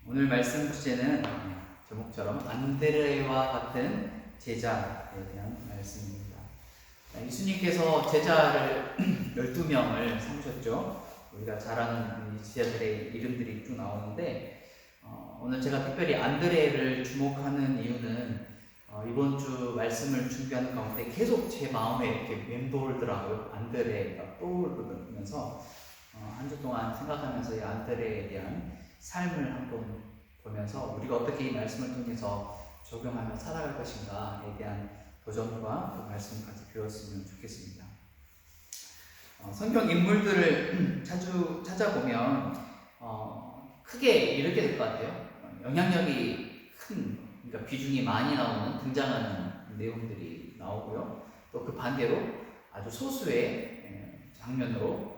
오늘 말씀 주제는 제목처럼 안드레와 같은 제자에 대한 말씀입니다. 예수님께서 제자를 12명을 삼으셨죠. 우리가 잘 아는 이 제자들의 이름들이 쭉 나오는데 오늘 제가 특별히 안드레를 주목하는 이유는 이번 주 말씀을 준비하는 가운데 계속 제 마음에 이렇게 맴돌더라고요. 안드레가 떠오르면서 한 주 동안 생각하면서 이 안드레에 대한 삶을 한번 보면서 우리가 어떻게 이 말씀을 통해서 적용하며 살아갈 것인가에 대한 도전과 그 말씀을 같이 배웠으면 좋겠습니다. 성경 인물들을 찾아보면 크게 이렇게 될 것 같아요. 영향력이 큰, 그러니까 비중이 많이 나오는 등장하는 내용들이 나오고요. 또 그 반대로 아주 소수의 장면으로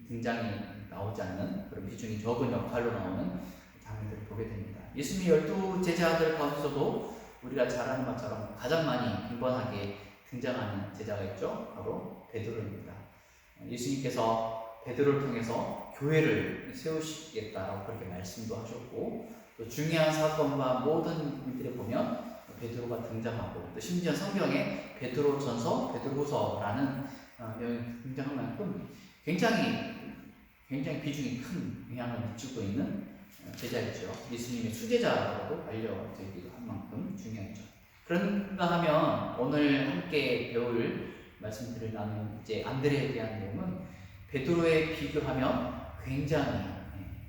등장이 나오지 않는 그런 비중이 적은 역할로 나오는 장면들을 보게 됩니다. 예수님의 12 제자들 가운데서도 우리가 잘 아는 것처럼 가장 많이 빈번하게 등장하는 제자가 있죠. 바로 베드로입니다. 예수님께서 베드로를 통해서 교회를 세우시겠다라고 그렇게 말씀도 하셨고, 또 중요한 사건과 모든 일들에 보면 베드로가 등장하고, 또 심지어 성경에 베드로전서, 베드로후서라는 내용이 등장할 만큼 굉장히 비중이 큰 영향을 미치고 있는 제자이죠. 예수님의 수제자라고 알려지기도 한 만큼 중요하죠. 그런가 하면 오늘 함께 배울 말씀들을 나눈 이제 안드레에 대한 내용은 베드로에 비교하면 굉장히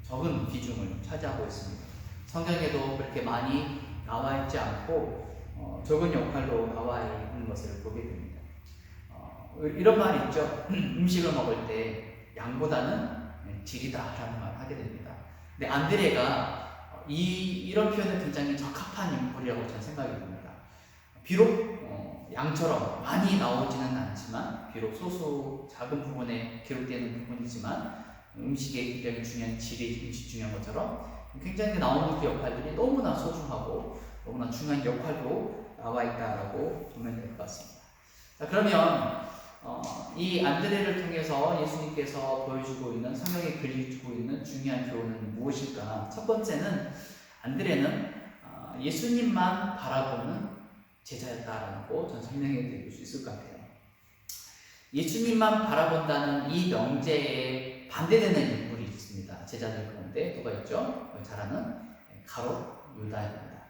적은 비중을 차지하고 있습니다. 성경에도 그렇게 많이 나와 있지 않고 적은 역할로 나와 있는 것을 보게 됩니다. 이런 말이 있죠. 음식을 먹을 때 양보다는 질이다라는 말을 하게 됩니다. 근데 안드레가 이런 표현은 굉장히 적합한 인물이라고 저는 생각이 듭니다. 비록 양처럼 많이 나오지는 않지만, 비록 소수 작은 부분에 기록되는 부분이지만 음식에 굉장히 중요한 질이 음식 중요한 것처럼 굉장히 나오는 그 역할들이 너무나 소중하고 너무나 중요한 역할로 나와 있다라고 보면 될 것 같습니다. 자, 그러면 이 안드레를 통해서 예수님께서 보여주고 있는, 성경에 그려주고 있는 중요한 교훈은 무엇일까? 첫 번째는 안드레는 예수님만 바라보는 제자였다라고 저는 설명해 드릴 수 있을 것 같아요. 예수님만 바라본다는 이 명제에 반대되는 인물이 있습니다. 제자들 가운데 누가 있죠? 잘 아는 가롯 유다입니다.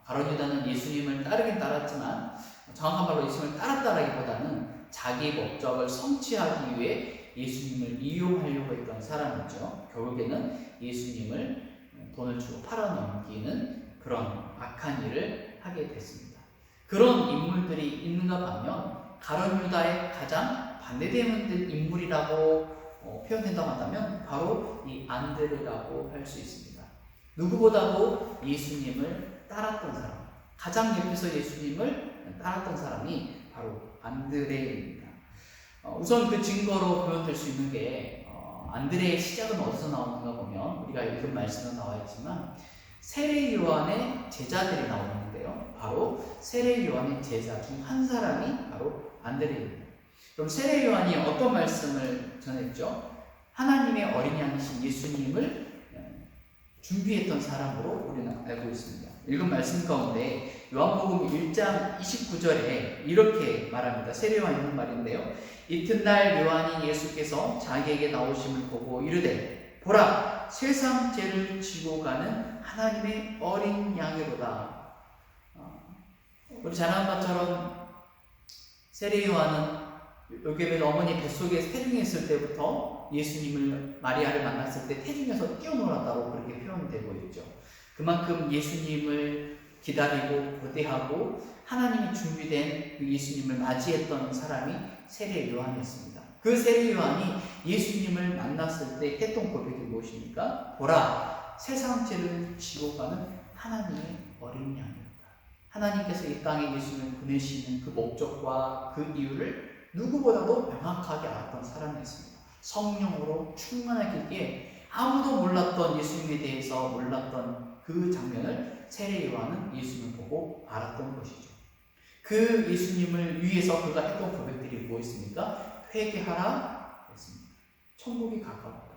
가롯 유다는 예수님을 따르긴 따랐지만 정확한 말로 예수님을 따랐다라기보다는 자기 목적을 성취하기 위해 예수님을 이용하려고 했던 사람이죠. 결국에는 예수님을 돈을 주고 팔아넘기는 그런 악한 일을 하게 됐습니다. 그런 인물들이 있는가 하면 가룟 유다의 가장 반대되는 인물이라고 표현된다고 한다면 바로 이 안드레라고 할 수 있습니다. 누구보다도 예수님을 따랐던 사람, 가장 옆에서 예수님을 따랐던 사람이 바로 안드레입니다. 우선 그 증거로 표현될 수 있는 게 안드레의 시작은 어디서 나오는가 보면 우리가 읽은 말씀은 나와 있지만 세례 요한의 제자들이 나오는데요. 바로 세례 요한의 제자 중 한 사람이 바로 안드레입니다. 그럼 세례 요한이 어떤 말씀을 전했죠? 하나님의 어린이 아니신 예수님을 준비했던 사람으로 우리는 알고 있습니다. 읽은 말씀 가운데 요한복음 1장 29절에 이렇게 말합니다. 세례 요한이 하는 말인데요. 이튿날 요한이 예수께서 자기에게 나오심을 보고 이르되 보라, 세상 죄를 지고 가는 하나님의 어린 양이로다. 우리 잘 아는 것처럼 세례 요한은 요셉의 어머니 뱃속에 태중했을 때부터 예수님을, 마리아를 만났을 때 태중에서 뛰어놀았다고 그렇게 표현되고 있죠. 그만큼 예수님을 기다리고 고대하고 하나님이 준비된 그 예수님을 맞이했던 사람이 세례 요한이었습니다. 그 세례 요한이 예수님을 만났을 때 했던 고백이 무엇입니까? 보라, 세상 죄를 지고 가는 하나님의 어린 양이다. 하나님께서 이 땅에 예수님을 보내시는 그 목적과 그 이유를 누구보다도 명확하게 알았던 사람이었습니다. 성령으로 충만하기에 아무도 몰랐던 예수님에 대해서 몰랐던 그 장면을 세례 요한은 예수님을 보고 알았던 것이죠. 그 예수님을 위해서 그가 했던 고백들이 무엇입니까? 회개하라 했습니다. 천국이 가까웠다.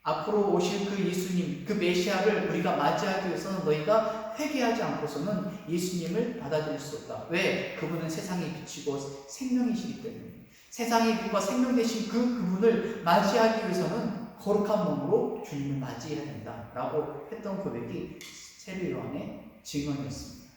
앞으로 오실 그 예수님, 그 메시아를 우리가 맞이하기 위해서는 너희가 회개하지 않고서는 예수님을 받아들일 수 없다. 왜? 그분은 세상의 빛이고 생명이시기 때문에. 세상의 빛과 생명 되신 그분을 맞이하기 위해서는 거룩한 몸으로 주님을 맞이해야 된다 라고 했던 고백이 세례 요한의 증언이었습니다.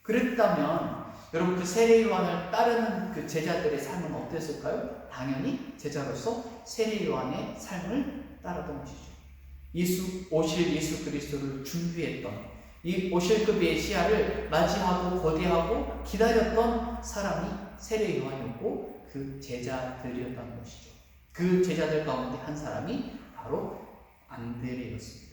그랬다면 여러분, 그 세례 요한을 따르는 그 제자들의 삶은 어땠을까요? 당연히 제자로서 세례 요한의 삶을 따르던 것이죠. 오실 예수 그리스도를 준비했던, 이 오실 그 메시아를 맞이하고 고대하고 기다렸던 사람이 세례 요한이었고 그 제자들이었던 것이죠. 그 제자들 가운데 한 사람이 바로 안드레였습니다.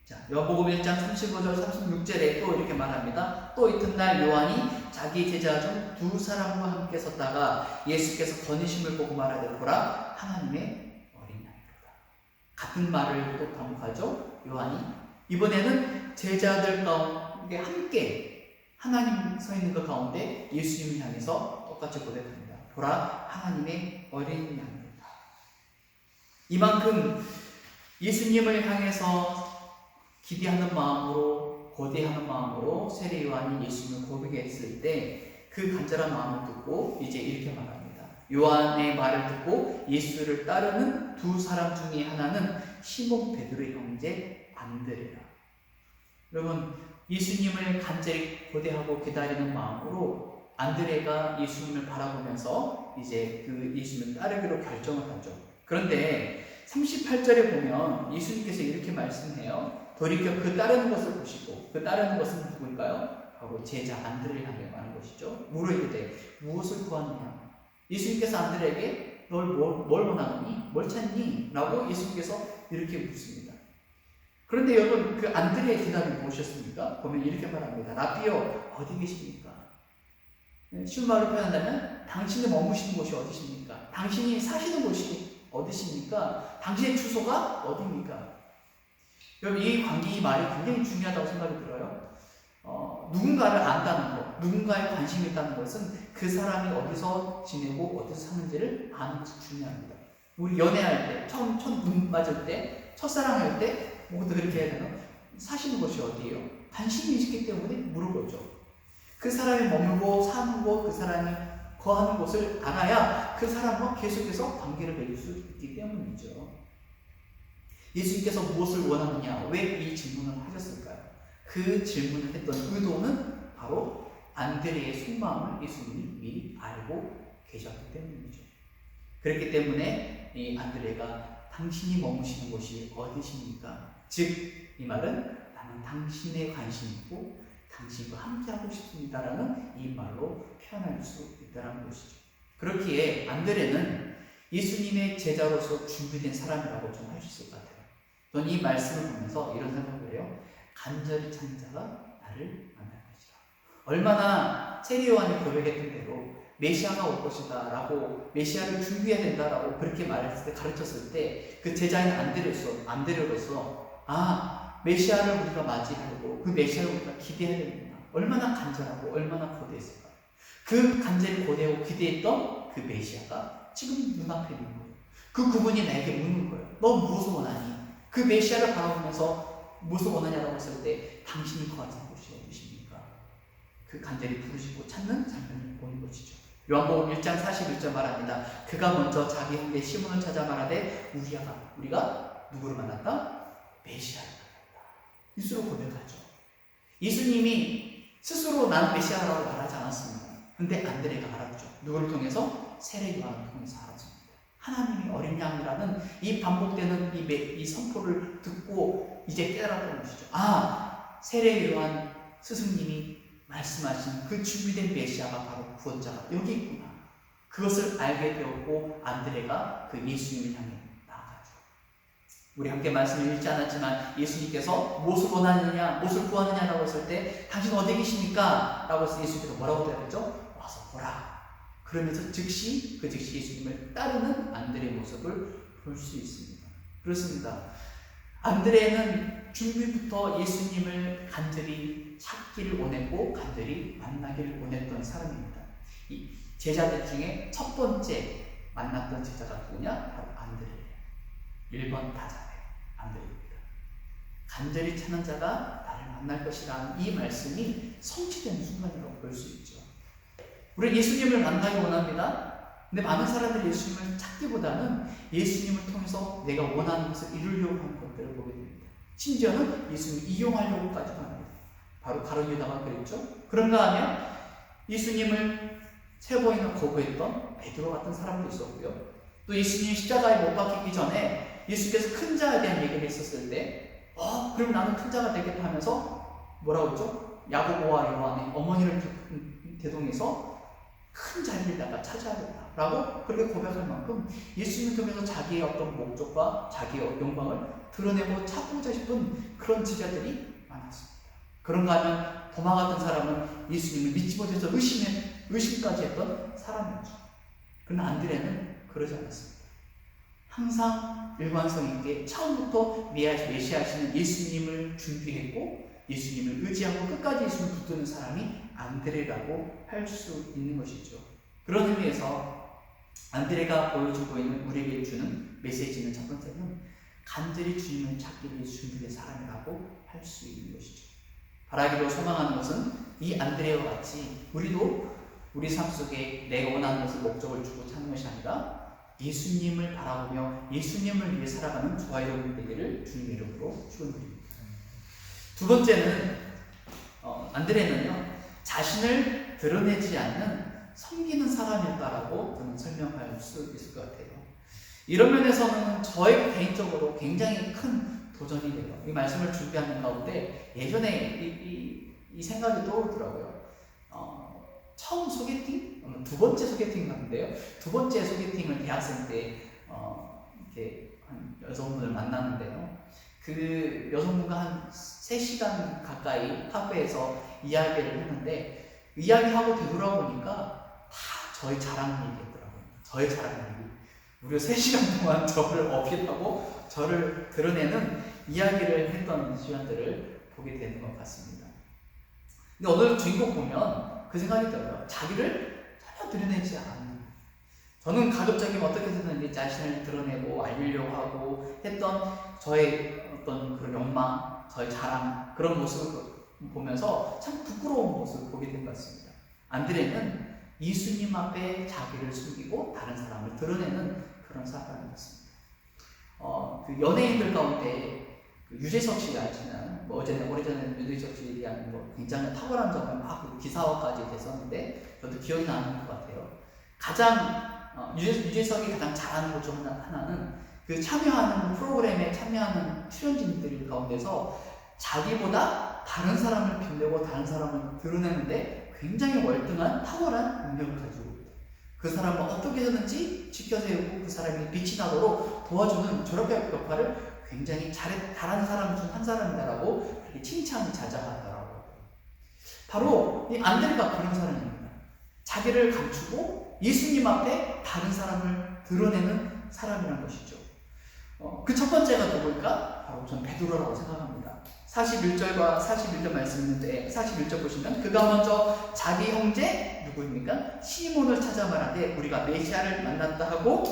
자, 요한복음 1장 35절 36절에 또 이렇게 말합니다. 또 이튿날 요한이 자기 제자 중 두 사람과 함께 섰다가 예수께서 거니심을 보고 말하되 보라, 하나님의 어린 양이로다. 같은 말을 또 반복하죠. 요한이 이번에는 제자들 가운데 함께 하나님 서 있는 그 가운데 예수님을 향해서 똑같이 고백합니다. 보라, 하나님의 어린 양이로다. 이만큼 예수님을 향해서 기대하는 마음으로, 고대하는 마음으로 세례 요한이 예수님을 고백했을 때 그 간절한 마음을 듣고 이제 이렇게 말합니다. 요한의 말을 듣고 예수를 따르는 두 사람 중에 하나는 시몬 베드로의 형제 안드레라. 여러분, 예수님을 간절히 고대하고 기다리는 마음으로 안드레가 예수님을 바라보면서 이제 그 예수님을 따르기로 결정을 하죠. 그런데 38절에 보면 예수님께서 이렇게 말씀해요. 돌이켜 그 따르는 것을 보시고, 그 따르는 것은 누구일까요? 바로 제자 안드레를 향해 말하는 것이죠. 물어이르되 무엇을 구하느냐? 예수님께서 안드레에게 널 뭘 원하느니? 뭘 찾니? 라고 예수님께서 이렇게 묻습니다. 그런데 여러분, 그 안드레의 대답이 무엇이었습니까? 보면 이렇게 말합니다. 라비여, 어디 계십니까? 쉬운 말로 표현한다면 당신이 머무시는 곳이 어디십니까? 당신이 사시는 곳이 어디십니까? 당신의 주소가 어디입니까? 여러분, 이 관계, 이 말이 굉장히 중요하다고 생각이 들어요. 누군가를 안다는 것, 누군가에 관심이 있다는 것은 그 사람이 어디서 지내고 어디서 사는지를 아는 것이 중요합니다. 우리 연애할 때, 처음 눈 맞을 때, 첫사랑할 때, 뭐부터 그렇게 해야 되나? 사시는 곳이 어디예요? 관심이 있기 때문에 물어보죠. 그 사람이 머물고 사는 곳, 그 사람이 거하는 곳을 알아야 그 사람과 계속해서 관계를 맺을 수 있기 때문이죠. 예수님께서 무엇을 원하느냐? 왜 이 질문을 하셨을까요? 그 질문을 했던 의도는 바로 안드레의 속마음을 예수님이 미리 알고 계셨기 때문이죠. 그렇기 때문에 이 안드레가 당신이 머무시는 곳이 어디십니까? 즉, 이 말은 나는 당신에 관심이 있고 당신과 함께하고 싶습니다라는 이 말로 표현할 수 있다는 것이죠. 그렇기에 안드레는 예수님의 제자로서 준비된 사람이라고 좀 할 수 있을 것 같아요. 저는 이 말씀을 보면서 이런 생각을 해요. 간절히 찾는 자가 나를 만날 것이다. 얼마나 세례 요한이 고백했던 대로 메시아가 올 것이다 라고, 메시아를 준비해야 된다라고 그렇게 말했을 때, 가르쳤을 때 그 제자인 안드레로서 메시아를 우리가 맞이하고 그 메시아를 우리가 기대해야 되는구나. 얼마나 간절하고 얼마나 고대했을까. 그 간절히 고대하고 기대했던 그 메시아가 지금 눈앞에 있는 거예요. 그분이 나에게 묻는 거예요. 너 무엇을 원하니? 그 메시아를 바라보면서 무엇을 원하냐고 했을 때 당신이 거하는 곳이 어디십니까? 그 간절히 부르시고 찾는 장면을 보는 것이죠. 요한복음 1장 41절 말합니다. 그가 먼저 자기 형제 시몬을 찾아 말하되 우리가 누구를 만났다? 메시아를 만났다. 스스로 고백하죠. 예수님이 스스로 난 메시아라고 말하지 않았습니다. 근데 안드레가 알았죠. 누구를 통해서? 세례 요한을 통해서 알았습니다. 하나님이 어린 양이라는 이 반복되는 이 선포를 듣고 이제 깨달았던 것이죠. 세례 요한 스승님이 말씀하신 그 준비된 메시아가 바로 구원자가 여기 있구나. 그것을 알게 되었고 안드레가 그 예수님을 향해 나아가죠. 우리 함께 말씀을 읽지 않았지만 예수님께서 무엇을 원하느냐, 무엇을 구하느냐라고 했을 때 당신 어디 계십니까? 라고 해서 예수님께서 뭐라고 대답했죠? 와서 보라. 그러면서 즉시 예수님을 따르는 안드레의 모습을 볼 수 있습니다. 그렇습니다. 안드레는 준비부터 예수님을 간절히 찾기를 원했고 간절히 만나기를 원했던 사람입니다. 이 제자들 중에 첫 번째 만났던 제자가 누구냐? 바로 안드레예요. 1번 타자예요. 안드레입니다. 간절히 찾는 자가 나를 만날 것이라는 이 말씀이 성취되는 순간이라고 볼 수 있죠. 우리는 예수님을 만나기 원합니다. 근데 많은 사람들이 예수님을 찾기보다는 예수님을 통해서 내가 원하는 것을 이루려고 하는 것들을 보게 됩니다. 심지어는 예수님을 이용하려고까지 합니다. 바로 가룟 유다가 그랬죠. 그런가 하면 예수님을 세번이나 거부했던 베드로 같은 사람도 있었고요. 또 예수님이 십자가에 못 박히기 전에 예수께서 큰 자에 대한 얘기를 했었을 때 그럼 나는 큰 자가 되겠다 하면서 뭐라고 했죠? 야고보와 요한의 어머니를 대동해서 큰 자리를 내가 차지하겠다 라고 그렇게 고백할 만큼 예수님을 통해서 자기의 어떤 목적과 자기의 영광을 드러내고 찾고자 싶은 그런 제자들이 많았습니다. 그런가 하면 도마 같은 사람은 예수님을 믿지 못해서 의심까지 했던 사람이었죠. 그러나 안드레는 그러지 않았습니다. 항상 일관성 있게 처음부터 메시아시는 예수님을 준비했고 예수님을 의지하고 끝까지 예수님을 붙드는 사람이 안드레라고 할 수 있는 것이죠. 그런 의미에서 안드레가 보여주고 있는 우리에게 주는 메시지는 첫 번째는 간절히 주님을 찾기 위해 준비된 사람이라고 할 수 있는 것이죠. 바라기로 소망하는 것은 이 안드레와 같이 우리도 우리 삶 속에 내가 원하는 것을 목적을 주고 찾는 것이 아니라 예수님을 바라보며 예수님을 위해 살아가는 저와 여러분 되기를 주님의 이름으로 축원드립니다. 두 번째는 안드레는요 자신을 드러내지 않는 섬기는 사람이었다라고 저는 설명할 수 있을 것 같아요. 이런 면에서는 저에게 개인적으로 굉장히 큰 도전이 돼요. 이 말씀을 준비하는 가운데 예전에 이 생각이 떠오르더라고요. 처음 소개팅? 두 번째 소개팅 같은데요. 두 번째 소개팅을 대학생 때 이렇게 한 여성분을 만났는데요. 그 여성분과 한 3시간 가까이 카페에서 이야기를 했는데 이야기하고 되돌아보니까 다 저의 자랑 얘기였더라고요. 저의 자랑 얘기. 무려 3시간 동안 저를 어필하고 저를 드러내는 이야기를 했던 시간들을 보게 되는 것 같습니다. 근데 오늘 주인공 보면 그 생각이 들어요. 자기를 전혀 드러내지 않는. 저는 가급적이면 어떻게든 내 자신을 드러내고 알리려고 하고 했던 저의 어떤 그런 욕망, 저의 자랑, 그런 모습을 보면서 참 부끄러운 모습을 보게 된 것 같습니다. 안드레는 예수님 앞에 자기를 숨기고 다른 사람을 드러내는 그런 사람이었습니다. 그 연예인들 가운데 그 유재석 씨 아시나요? 오래전에 유재석 씨에 대한 굉장히 탁월한 점을 막 기사화까지 됐었는데 저도 기억이 나는 것 같아요. 가장 유재석이 가장 잘하는 것 중 하나는 그 참여하는 프로그램에 참여하는 출연진들 가운데서 자기보다 다른 사람을 빛내고 다른 사람을 드러내는데 굉장히 월등한 탁월한 능력을 가지고 있다. 그 사람을 어떻게 해서든지 지켜세우고 그 사람이 빛이 나도록 도와주는 저런 역할을 굉장히 잘하는 사람 중 한 사람이다라고 그렇게 칭찬이 자자하더라고요. 바로 이 안드레가 그런 사람입니다. 자기를 감추고 예수님 앞에 다른 사람을 드러내는 사람이라는 것이죠. 그 첫 번째가 누구일까? 바로 전 베드로라고 생각합니다. 41절과 41절 말씀 있는데 41절 보시면 그가 먼저 자기 형제 누구입니까? 시몬을 찾아 말하되 우리가 메시아를 만났다 하고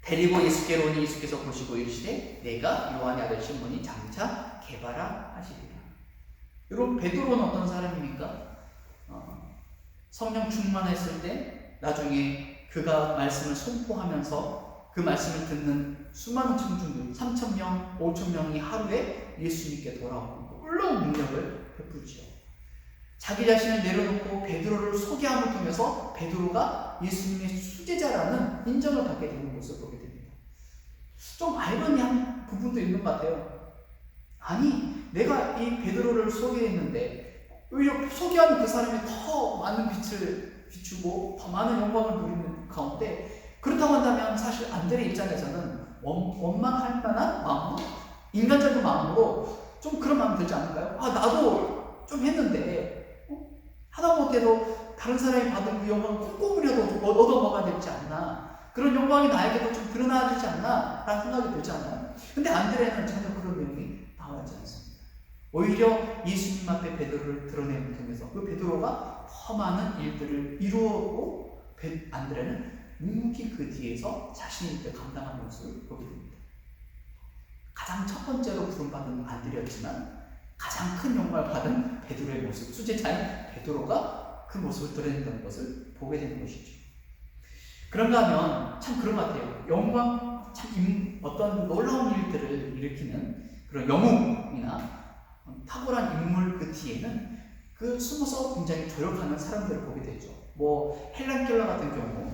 데리고 예수께로 오니 예수께서 보시고 이르시되 내가 요한의 아들 시몬이 장차 개바라 하시리라. 여러분 베드로는 어떤 사람입니까? 성령 충만했을 때 나중에 그가 말씀을 선포하면서 그 말씀을 듣는 수많은 청중들 3,000명, 5,000명이 하루에 예수님께 돌아오는 놀라운 능력을 베풀지요. 자기 자신을 내려놓고 베드로를 소개함을 통해서 베드로가 예수님의 수제자라는 인정을 받게 되는 모습을 보게 됩니다. 좀 아이러니한 부분도 있는 것 같아요. 아니, 내가 이 베드로를 소개했는데 오히려 소개하는 그 사람이 더 많은 빛을 비추고 더 많은 영광을 누리는 가운데 그렇다고 한다면 사실 안드레 입장에서는 원망할 만한 마음으로 인간적인 마음으로 좀 그런 마음이 들지 않을까요? 나도 좀 했는데 하다 못해도 다른 사람이 받은 그 영광을 꼼꼼이라도 얻어먹어야 되지 않나, 그런 영광이 나에게도 좀 드러나야 되지 않나 라는 생각이 들지 않나요? 근데 안드레는 전혀 그런 내용이 나오지 않습니다. 오히려 예수님 앞에 베드로를 드러내는 통해서 그 베드로가 더 많은 일들을 이루었고 안드레는 묵묵히 그 뒤에서 자신 있게 감당하는 모습을 보게 됩니다. 가장 첫 번째로 부름받은 안드레였지만 가장 큰 영광을 받은 베드로의 모습, 수제자인 베드로가 그 모습을 드러낸다는 것을 보게 되는 것이죠. 그런가 하면 참 그런 것 같아요. 영광, 어떤 놀라운 일들을 일으키는 그런 영웅이나 탁월한 인물 그 뒤에는 그 숨어서 굉장히 조력하는 사람들을 보게 되죠. 헬렌 켈러 같은 경우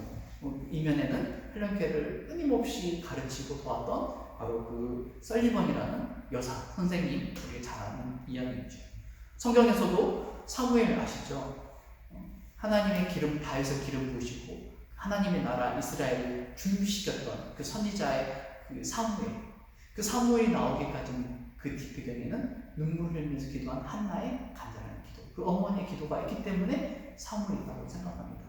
이면에는 헬렌 켈러를 끊임없이 가르치고 도왔던 바로 그 설리번이라는 여사 선생님, 우리가 잘 아는 이야기이죠. 성경에서도 사무엘 아시죠? 하나님의 다윗의 기름 부으시고 하나님의 나라 이스라엘을 준비시켰던 그 선지자의 그 사무엘이 나오기까지 그 뒷배경에는 눈물을 흘리면서 기도한 한나의 간절한 기도, 그 어머니의 기도가 있기 때문에 사무엘이 있다고 생각합니다.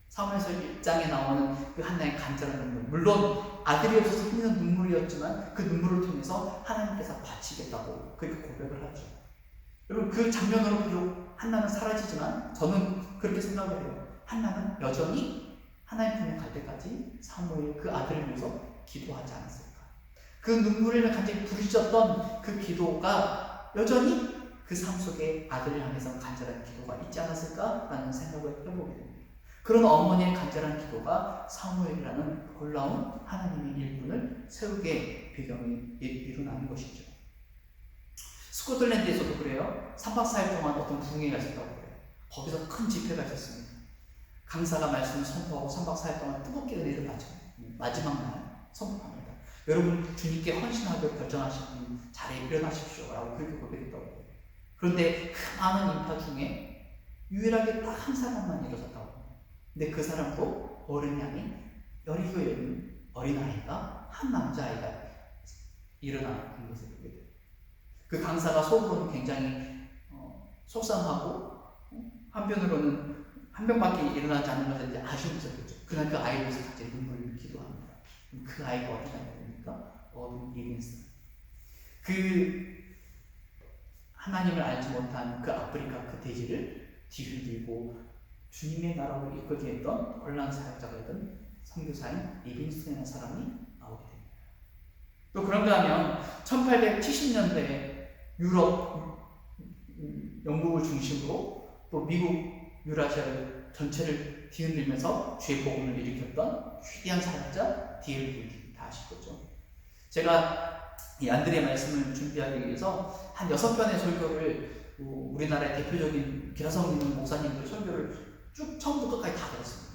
사무엘서 1장에 나오는 그 한나의 간절한 눈물, 물론 아들이 없어서 흘리는 눈물이었지만 그 눈물을 통해서 하나님께서 바치겠다고 그렇게 고백을 하죠. 여러분, 그 장면으로 비록 한나는 사라지지만 저는 그렇게 생각을 해요. 한나는 여전히 하나님 품에 갈 때까지 사무엘 그 아들을 위해서 기도하지 않았을까. 그 눈물을 간절히 부르짖었던 그 기도가 여전히 그 삶 속에 아들을 향해서 간절한 기도가 있지 않았을까라는 생각을 해보게 됩니다. 그런 어머니의 간절한 기도가 사무엘이라는 놀라운 하나님의 일꾼을 세우게 배경이 일어나는 것이죠. 스코틀랜드에서도 그래요. 3박 4일 동안 어떤 부흥회가 있었다고 그래요. 거기서 큰 집회가 있었습니다. 강사가 말씀을 선포하고 3박 4일 동안 뜨겁게 은혜를 받죠. 마지막 날 선포합니다. 여러분, 주님께 헌신하고 결정하신 자리에 일어나십시오 라고 그렇게 고백했다고 해요. 그런데 그 많은 인파 중에 유일하게 딱 한 사람만 일어섰다고 해요. 근데 그 사람도 어른이 아닌 여리고에 있는 어린아이가, 한 남자아이가 일어나는 것을 보게 돼요. 그 강사가 속으로는 굉장히 속상하고 한편으로는 한 명밖에 일어나지 않는 것에 대해 아쉬움이 있었겠죠. 그날 그 아이를 위해서 갑자기 눈물을 기도합니다. 그 아이가 어떤 아이입니까? 어린 예빈스. 그 하나님을 알지 못한 그 아프리카 그 대지를 뒤를 들고 주님의 나라를 이끌게 했던 혼란 사역자가 된 선교사인 리빙스턴이라는 사람이 나오게 됩니다. 또 그런가 하면 1870년대 유럽, 영국을 중심으로 또 미국, 유라시아를 전체를 뒤흔들면서 주의 복음을 일으켰던 위대한 사역자 D.L. 모디, 다 아실 거죠. 제가 이 안드레의 말씀을 준비하기 위해서 한 6편의 설교를 우리나라의 대표적인 기라성 있는 목사님들 설교를 쭉 처음부터 끝까지 다 들었습니다.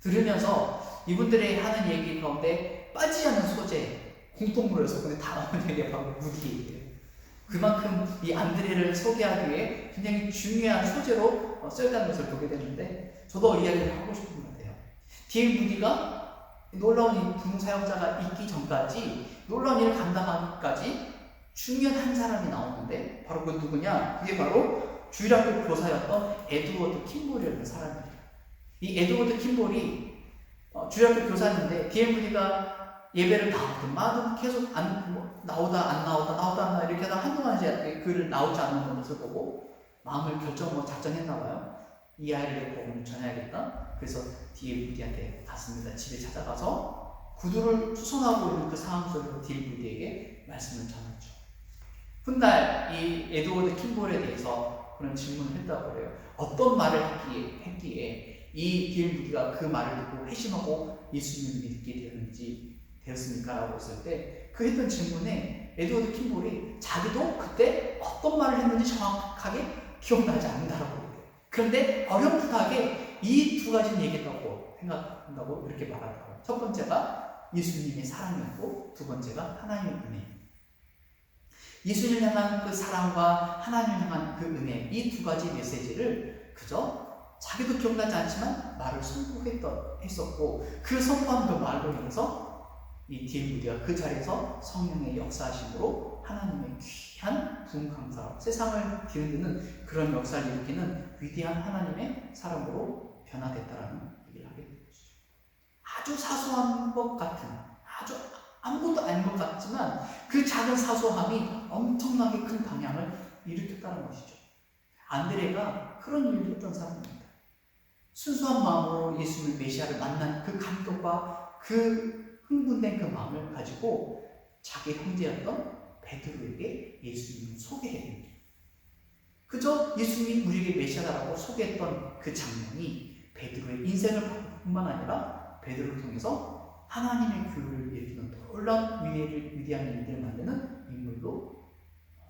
들으면서 이분들의 하는 얘기 가운데 빠지지 않는 소재, 공통으로해서 근데 다 나오는 얘기가 바로 무디 얘기예요. 그만큼 이 안드레를 소개하기 위해 굉장히 중요한 소재로 쓰였다는 것을 보게 됐는데, 저도 이야기를 하고 싶은 것 같아요. D.L. 무디가 놀라운 이 부흥 사역자가 있기 전까지, 놀라운 일을 감당하기까지 중요한 한 사람이 나오는데, 바로 그 누구냐? 그게 바로 주일학교 교사였던 에드워드 킴볼이라는 사람이에요. 이 에드워드 킴볼이 주일학교 교사인데 D.L. 무디가 예배를 나오든 계속 나오다 안 나오다 이렇게 하다 한동안 이제 글을 나오지 않는 것을 보고 마음을 작정했나 봐요. 이 아이를 복음을 전해야겠다. 그래서 D.L. 무디한테 갔습니다. 집에 찾아가서 구두를 수선하고 있는 그 상황 속에서 D.L. 무디에게 말씀을 전했죠. 훗날 이 에드워드 킴볼에 대해서 그런 질문을 했다고 해요. 어떤 말을 했기에 이 D.L. 무디가 그 말을 듣고 회심하고 예수님을 믿게 되었습니까? 라고 했을 때 그 했던 질문에 에드워드 킴볼이 자기도 그때 어떤 말을 했는지 정확하게 기억나지 않는다라고 그래요. 그런데 어렴풋하게 이 두 가지는 얘기했다고 생각한다고 이렇게 말하더라고요. 첫 번째가 예수님의 사랑이었고, 두 번째가 하나님의 은혜. 예수님을 향한 그 사랑과 하나님을 향한 그 은혜, 이 두 가지 메시지를 그저 자기도 기억나지 않지만 말을 선포했었고, 그 선포한 그 말로 인해서 이 D.L. 무디가 그 자리에서 성령의 역사하심으로 하나님의 귀한 부흥 강사로 세상을 뒤흔드는 그런 역사를 일으키는 위대한 하나님의 사람으로 변화됐다라는 얘기를 하게 된 것이죠. 아주 사소한 것 같은, 아주 아무것도 아닌 것 같지만 그 작은 사소함이 엄청나게 큰 방향을 일으켰다는 것이죠. 안드레가 그런 일을 했던 사람입니다. 순수한 마음으로 예수님을 메시아를 만난 그 감격과 그 흥분된 그 마음을 가지고 자기 형제였던 베드로에게 예수님을 소개해요. 그저 예수님이 우리에게 메시아라고 소개했던 그 장면이 베드로의 인생을 바꿀 뿐만 아니라 베드로를 통해서 하나님의 교회를 일으키는 놀라운 위대한 일들을 만드는 인물로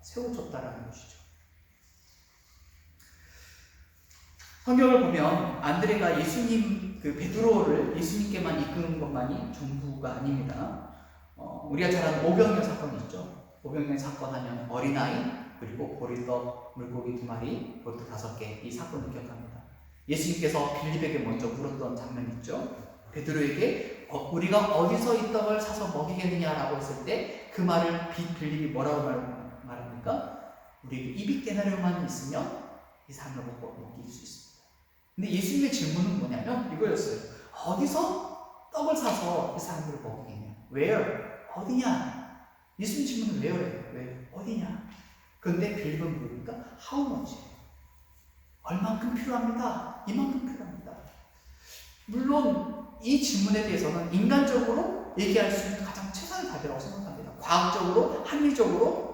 세워졌다라는 것이죠. 성경을 보면 안드레가 베드로를 예수님께만 이끄는 것만이 전부가 아닙니다. 우리가 잘 아는 오병이어 사건이 있죠. 오병이어 사건 하면 어린아이, 그리고 보리떡, 물고기 2마리, 보리떡 5개, 이 사건을 기억합니다. 예수님께서 빌립에게 먼저 물었던 장면이 있죠. 베드로에게 우리가 어디서 이 떡을 사서 먹이겠느냐라고 했을 때 그 말을 빌립이 뭐라고 말합니까? 우리에게 입이 깨나려만 있으면 이 사람을 먹일 수 있습니다. 근데 예수님의 질문은 뭐냐면 이거였어요. 어디서 떡을 사서 이 사람들을 먹이겠냐? Where? 어디냐? 예수님 질문은 where예요. where? 어디냐? 그런데 빌립은 뭐입니까? How much? 얼만큼 필요합니다. 이만큼 필요합니다. 물론 이 질문에 대해서는 인간적으로 얘기할 수 있는 가장 최선의 답이라고 생각합니다. 과학적으로, 합리적으로,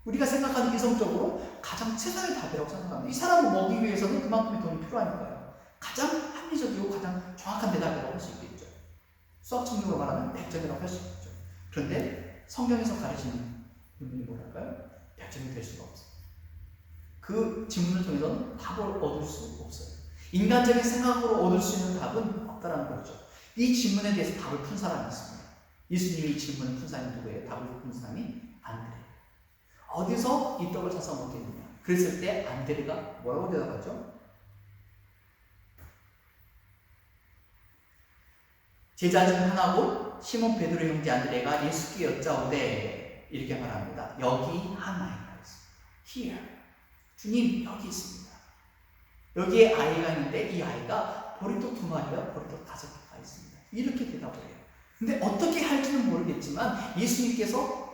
우리가 생각하는 이성적으로 가장 최선의 답이라고 생각합니다. 이 사람을 먹이기 위해서는 그만큼의 돈이 필요하니까요. 가장 합리적이고 가장 정확한 대답이라고 할 수 있겠죠. 수학 측면으로 말하면 100점이라고 할 수 있겠죠. 그런데 성경에서 가르치는 부분이 뭐랄까요? 100점이 될 수가 없어요. 그 질문을 통해서는 답을 얻을 수 없어요. 인간적인 생각으로 얻을 수 있는 답은 없다라는 거죠. 이 질문에 대해서 답을 푼 사람이 있습니다. 예수님이 이 질문을 푼 사람이 누구예요? 답을 푼 사람이 안드레. 어디서 이 떡을 사서 먹겠느냐? 그랬을 때 안드레가 뭐라고 대답하죠? 제자 중 하나고 시몬 베드로의 형제 안드레가 예수께 여짜오되 이렇게 말합니다. 여기 하나이라 했습니다. Here. 주님 여기 있습니다. 여기에 아이가 있는데 이 아이가 보리떡 2마리와 보리떡 5개가 있습니다. 이렇게 대답을 해요. 근데 어떻게 할지는 모르겠지만 예수님께로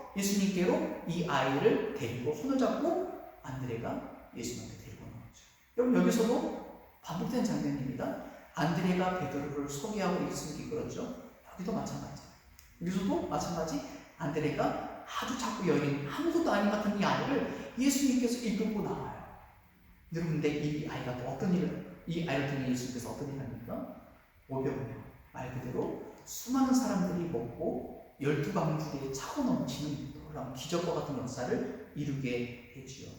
이 아이를 데리고 손을 잡고 안드레가 예수님한테 데리고 나오죠. 여러분 여기서도 반복된 장면입니다. 안드레가 베드로를 소개하고 예수님께 이끌었죠. 여기도 마찬가지예요. 여기서도 마찬가지 안드레가 아주 작고 여린 아무것도 아닌 같은 이 아이를 예수님께서 이끌고 나와요. 여러분 근데 이 아이가 이 아이를 통해 예수님께서 어떤 일을 합니까? 오병이어 말 그대로 수많은 사람들이 먹고 12방주리에 차고 넘치는 놀라운 기적과 같은 역사를 이루게 해주요.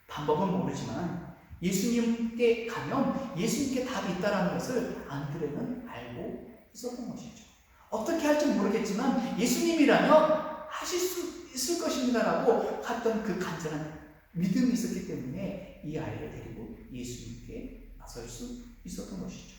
방법은 모르지만 예수님께 가면 예수님께 답이 있다는 것을 안드레는 알고 있었던 것이죠. 어떻게 할지 모르겠지만 예수님이라면 하실 수 있을 것입니다라고 갔던 그 간절한 믿음이 있었기 때문에 이 아이를 데리고 예수님께 나설 수 있었던 것이죠.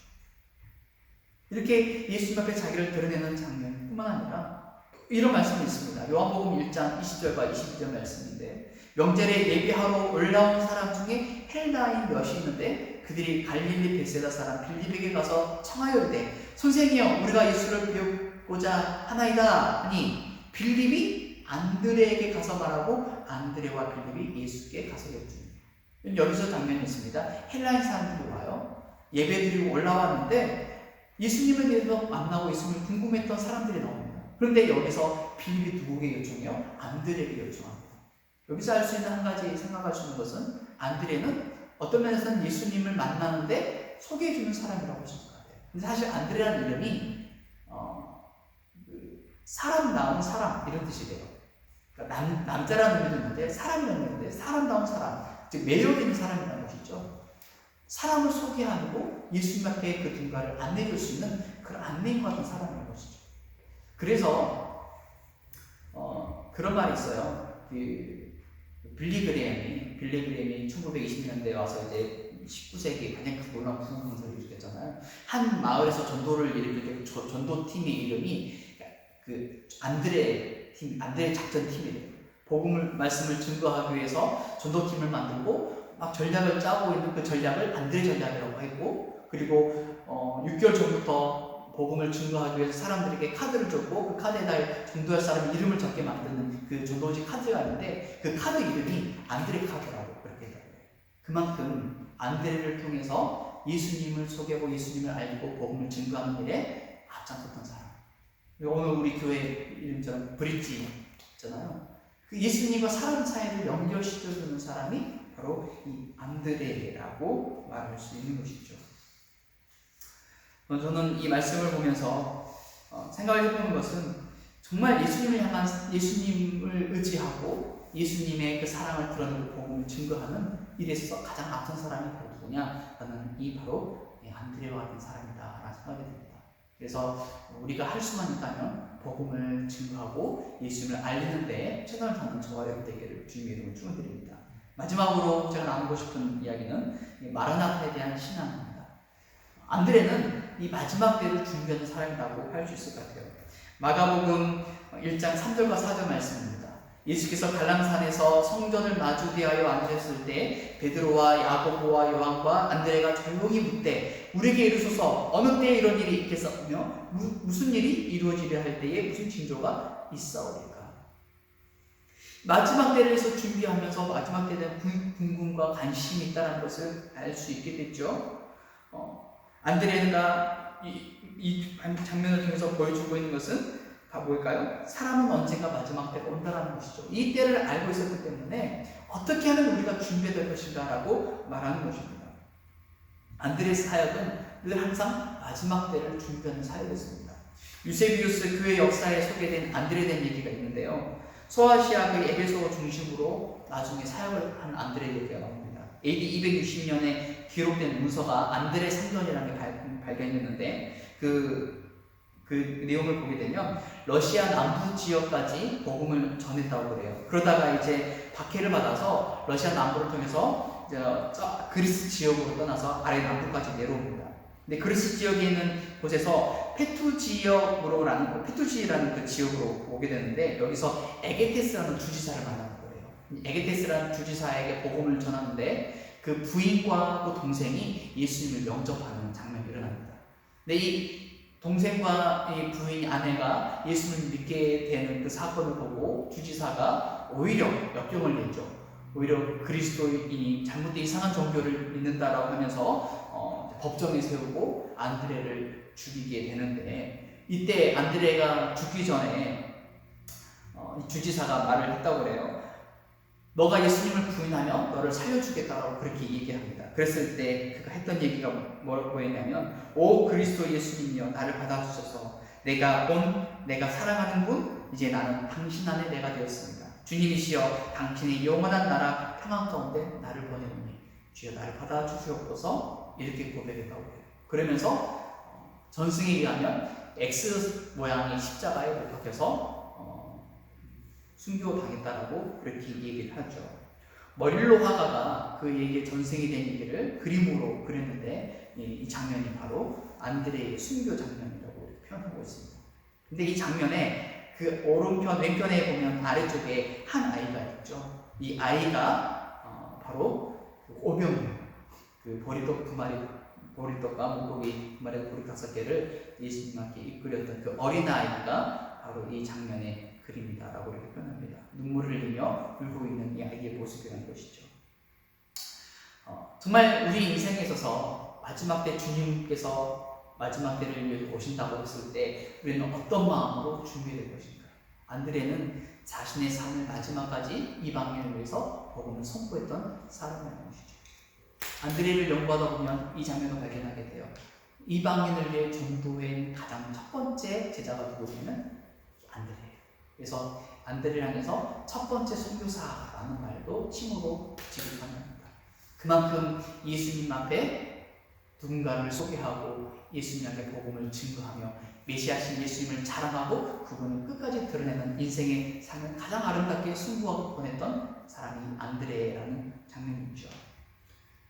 이렇게 예수님 앞에 자기를 드러내는 장면뿐만 아니라 이런 말씀이 있습니다. 요한복음 1장 20절과 22절 말씀인데 명절에 예배하러 올라온 사람 중에 헬라인 몇이 있는데 그들이 갈릴리 베세다 사람 빌립에게 가서 청하여 이르되 선생이여 우리가 예수를 배우고자 하나이다 하니 빌립이 안드레에게 가서 말하고 안드레와 빌립이 예수께 가서 여쭈니 여기서 장면이 있습니다. 헬라인 사람들이 와요. 예배드리고 올라왔는데 예수님에 대해서 만나고 있으면 궁금했던 사람들이 나옵니다. 그런데 여기서 빌립이 누구에게 요청해요? 안드레에게 요청합니다. 여기서 알 수 있는 한 가지 생각할 수 있는 것은 안드레는 어떤 면에서는 예수님을 만나는데 소개해주는 사람이라고 할 수 있을 것 같아요. 근데 사실 안드레라는 이름이 사람다운 사람 이런 뜻이래요. 그러니까 남자라는 의미도 있는데 사람이라는 의미인데 사람다운 사람, 즉 매력 있는 사람이라는 것이죠. 사람을 소개하고 예수님 앞에 그 누군가를 안내해줄 수 있는 그런 안내인과 같은 사람인 것이죠. 그래서 그런 말이 있어요. 빌리그램이 1920년대에 와서 이제 19세기 가장 놀라운 부흥행사를 일으켰잖아요. 한 마을에서 전도를 일으킬 때 전도팀의 이름이 그 안드레 작전팀이래요. 말씀을 증거하기 위해서 전도팀을 만들고 막 전략을 짜고 있는 그 전략을 안드레 전략이라고 했고, 그리고 6개월 전부터 복음을 증거하기 위해서 사람들에게 카드를 줬고 그 카드에다 전도할 사람 이름을 적게 만드는 그 전도지 카드가 있는데 그 카드 이름이 안드레 카드라고 그렇게 해요. 그만큼 안드레를 통해서 예수님을 소개하고 예수님을 알고 복음을 증거하는 일에 앞장섰던 사람. 오늘 우리 교회 이름처럼 브릿지 있잖아요. 그 예수님과 사람 사이를 연결시켜주는 사람이 바로 이 안드레라고 말할 수 있는 것이죠. 저는 이 말씀을 보면서 생각을 해보는 것은 정말 예수님을 향한, 예수님을 의지하고 예수님의 그 사랑을 드러내고 복음을 증거하는 일에 있어서 가장 앞선 사람이 바로 누구냐? 나는 이 바로 안드레와 같은 사람이다 라는 생각이 듭니다. 그래서 우리가 할 수만 있다면 복음을 증거하고 예수님을 알리는 데 최선을 다하는 저와 여러분 되기를 주님의 이름으로 축원드립니다. 마지막으로 제가 나누고 싶은 이야기는 마라나타에 대한 신앙입니다. 안드레는 이 마지막 때를 준비하는 사람이라고 할 수 있을 것 같아요. 마가복음 1장 3절과 4절 말씀입니다. 예수께서 갈람산에서 성전을 마주 대하여 앉으셨을 때 베드로와 야고보와 요한과 안드레가 조용히 묻되 우리에게 이르소서 어느 때에 이런 일이 있겠사오며 무슨 일이 이루어지려 할 때에 무슨 징조가 있사오리까. 마지막 때를 위해서 준비하면서 마지막 때에 대한 궁금과 관심이 있다는 것을 알 수 있게 됐죠. 안드레가 이 장면을 통해서 보여주고 있는 것은 뭘까요? 사람은 언젠가 마지막 때가 온다는 것이죠. 이 때를 알고 있었기 때문에 어떻게 하면 우리가 준비될 것인가 라고 말하는 것입니다. 안드레의 사역은 늘 항상 마지막 때를 준비하는 사역이었습니다. 유세비우스 교회 역사에 소개된 안드레에 대한 얘기가 있는데요. 소아시아 그 에베소 중심으로 나중에 사역을 한 안드레 얘기가 나옵니다. AD 260년에 기록된 문서가 안드레 상전이라는 게 발견됐는데 그 내용을 보게 되면 러시아 남부 지역까지 복음을 전했다고 그래요. 그러다가 이제 박해를 받아서 러시아 남부를 통해서 그리스 지역으로 떠나서 아래 남부까지 내려옵니다. 근데 그리스 지역에 있는 곳에서 페투지라는 그 지역으로 오게 되는데 여기서 에게테스라는 주지사를 만나는 거예요. 에게테스라는 주지사에게 복음을 전하는데 그 부인과 그 동생이 예수님을 영접하는 장면이 일어납니다. 근데 이 동생과 이 부인 아내가 예수님을 믿게 되는 그 사건을 보고 주지사가 오히려 역경을 냈죠. 오히려 그리스도인이 잘못된 이상한 종교를 믿는다라고 하면서 법정에 세우고 안드레를 죽이게 되는데 이때 안드레가 죽기 전에 주지사가 말을 했다고 그래요. 너가 예수님을 부인하면 너를 살려주겠다라고 그렇게 얘기합니다. 그랬을 때 그가 했던 얘기가 뭐였냐면 오 그리스도 예수님이여 나를 받아주셔서 내가 사랑하는 분 이제 나는 당신 안에 내가 되었습니다. 주님이시여 당신의 영원한 나라 평안 가운데 나를 보내오니 주여 나를 받아주시옵소서 이렇게 고백했다고 해요. 그러면서 전승에 의하면 X 모양의 십자가에 못 박혀서 순교당했다라고 그렇게 얘기를 하죠. 머릴로 화가가 그 얘기의 전생이 된 얘기를 그림으로 그렸는데 이 장면이 바로 안드레의 순교 장면이라고 표현하고 있습니다. 근데 이 장면에 그 오른편 왼편에 보면 아래쪽에 한 아이가 있죠. 이 아이가 바로 오병이에요. 그 보리떡 2마리, 보리떡과 물고기 2마리 보리떡 5개를 예수님께 이끌었던 그 어린아이가 바로 이 장면의 그림이다라고 이렇게 표현합니다. 눈물을 흘리며 울고 있는 이 아이의 모습이라는 것이죠. 정말 우리 인생에 있어서 마지막 때 주님께서 마지막 때를 위해 오신다고 했을 때 우리는 어떤 마음으로 준비될 것인가? 안드레는 자신의 삶을 마지막까지 이방인을 위해서 복음을 선포했던 사람이라는 것이죠. 안드레를 연구하다 보면 이 장면을 발견하게 돼요. 이방인을 위해 전도한 가장 첫 번째 제자가 누구냐면 안드레예요. 그래서 안드레를 향해서 첫 번째 선교사라는 말도 칭호로 지급합니다. 그만큼 예수님 앞에 누군가를 소개하고 예수님 앞에 복음을 증거하며 메시아신 예수님을 자랑하고 그분을 끝까지 드러내는 인생의 삶을 가장 아름답게 승부하고 보냈던 사람이 안드레라는 장면이죠.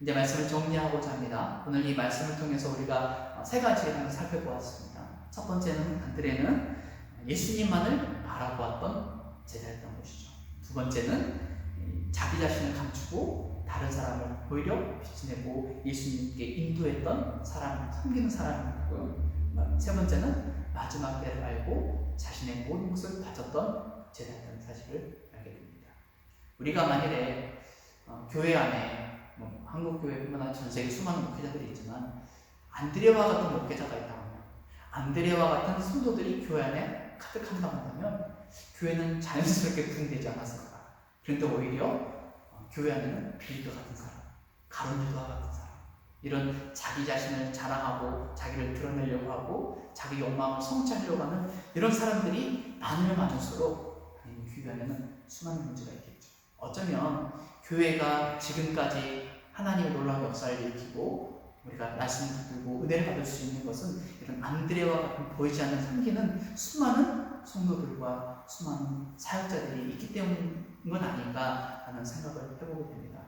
이제 말씀을 정리하고자 합니다. 오늘 이 말씀을 통해서 우리가 3가지를 한번 살펴보았습니다. 첫 번째는 안드레는 예수님만을 바라보았던 제자였던 것이죠. 두 번째는 자기 자신을 감추고 다른 사람을 오히려 빛내고 예수님께 인도했던 사람, 섬기는 사람이었고요. 세 번째는 마지막 때를 알고 자신의 모든 것을 바쳤던 제자였다는 사실을 알게 됩니다. 우리가 만일에 교회 안에 한국 교회뿐만 아니라 전 세계 수많은 목회자들이 있지만 안드레와 같은 목회자가 있다면, 안드레와 같은 성도들이 교회 안에 가득한다고 한다면 교회는 자연스럽게 부흥되지 않았을까? 그런데 오히려 교회 안에는 빌립과 같은 사람, 가룟유다와 같은 사람, 이런 자기 자신을 자랑하고 자기를 드러내려고 하고 자기 욕망을 성취하려고 하는 이런 사람들이 많으면 많을수록 교회 안에는 수많은 문제가 있겠죠. 어쩌면 교회가 지금까지 하나님의 놀라운 역사를 일으키고 우리가 말씀을 듣고 은혜를 받을 수 있는 것은 이런 안드레와 같은 보이지 않는 섬기는 수많은 성도들과 수많은 사역자들이 있기 때문인 건 아닌가 하는 생각을 해보게 됩니다.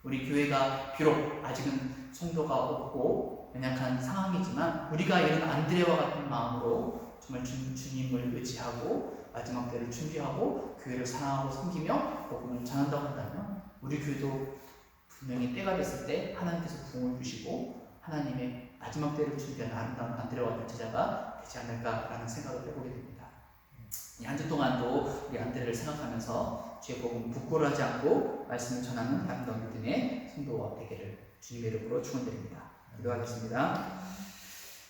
우리 교회가 비록 아직은 성도가 없고 연약한 상황이지만 우리가 이런 안드레와 같은 마음으로 정말 주님을 의지하고 마지막 때를 준비하고 교회를 사랑하고 섬기며 복음을 전한다고 한다면 우리 교회도 분명히 때가 됐을 때 하나님께서 부흥을 주시고 하나님의 마지막 때를 준비한 아름다운 안드레와 같은 제자가 되지 않을까라는 생각을 해보게 됩니다. 이 한 주 동안도 우리 안드레를 생각하면서 주의 복음 부끄러워하지 않고 말씀을 전하는 아름다운 믿음의 성도와 되기를 주님의 이름으로 축원드립니다. 기도하겠습니다.